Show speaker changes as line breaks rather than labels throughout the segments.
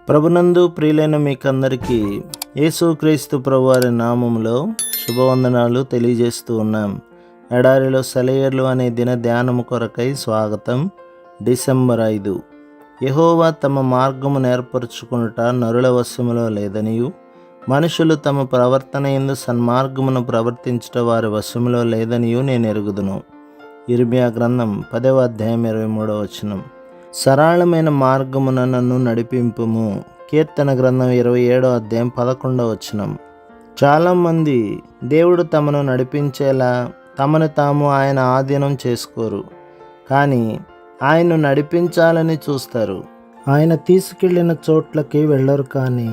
ప్రభునందు ప్రియులైన మీకందరికీ యేసుక్రీస్తు ప్రభువారి నామములో శుభవందనాలు తెలియజేస్తూ ఉన్నాం. ఎడారిలో సెలయేర్లు అనే దిన ధ్యానము కొరకై స్వాగతం. డిసెంబర్ 5. యెహోవా తమ మార్గము ఏర్పరచుకొనుట నరుల వశములో లేదనియు, మనుషులు తమ ప్రవర్తన యందు సన్మార్గమును ప్రవర్తించుట వారి వశములో లేదనియు నేను ఎరుగుదును. ఇర్మియా గ్రంథం 10వ అధ్యాయం 23వ వచనం. సరళమైన మార్గమున నన్ను నడిపింపుము. కీర్తన గ్రంథం 27వ అధ్యాయం 11వ వచనం. చాలామంది దేవుడు తమను నడిపించేలా తమను తాము ఆయన ఆధీనం చేసుకోరు, కానీ ఆయన్ను నడిపించాలని చూస్తారు. ఆయన తీసుకెళ్ళిన చోట్లకి వెళ్ళరు, కానీ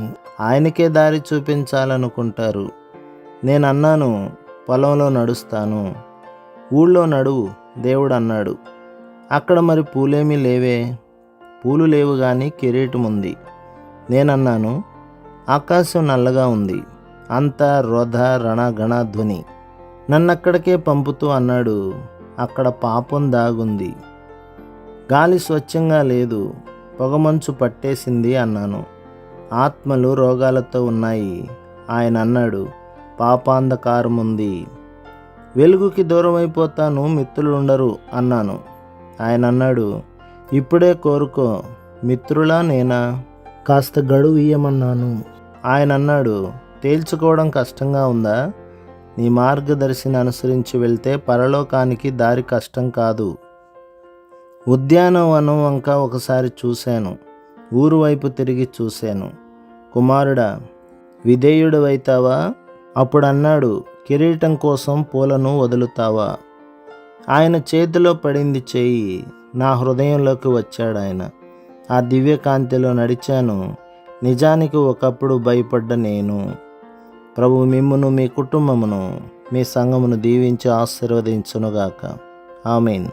ఆయనకే దారి చూపించాలనుకుంటారు. నేను అన్నాను, పొలంలో నడుస్తాను, ఊళ్ళో నడువు దేవుడు అన్నాడు. అక్కడ మరి పూలేమీ లేవే. పూలు లేవు, కానీ కిరీటం ఉంది. నేనన్నాను, ఆకాశం నల్లగా ఉంది, అంతా రొధ రణగణ ధ్వని. నన్నక్కడికే పంపుతూ అన్నాడు, అక్కడ పాపం దాగుంది, గాలి స్వచ్ఛంగా లేదు, పొగమంచు పట్టేసింది అన్నాను. ఆత్మలు రోగాలతో ఉన్నాయి. ఆయన అన్నాడు, పాపాంధకారం ఉంది, వెలుగుకి దూరం అయిపోతాను, మిత్రులు ఉండరు అన్నాను. ఆయన అన్నాడు, ఇప్పుడే కోరుకో, మిత్రులా నేనా? కాస్త గడువు ఇయ్యమన్నాను. ఆయన అన్నాడు, తేల్చుకోవడం కష్టంగా ఉందా? నీ మార్గదర్శిని అనుసరించి వెళ్తే పరలోకానికి దారి కష్టం కాదు. ఉద్యానవనం వంక ఒకసారి చూశాను, ఊరు వైపు తిరిగి చూశాను. కుమారుడా, విధేయుడవైతావా? అప్పుడు అన్నాడు, కిరీటం కోసం పూలను వదులుతావా? ఆయన చేతిలో పడింది చెయ్యి, నా హృదయంలోకి వచ్చాడు ఆయన. ఆ దివ్యకాంతిలో నడిచాను. నిజానికి ఒకప్పుడు భయపడ్డ నేను. ప్రభు మిమ్మును, మీ కుటుంబమును, మీ సంఘమును దీవించి ఆశీర్వదించునుగాక. ఆమేన్.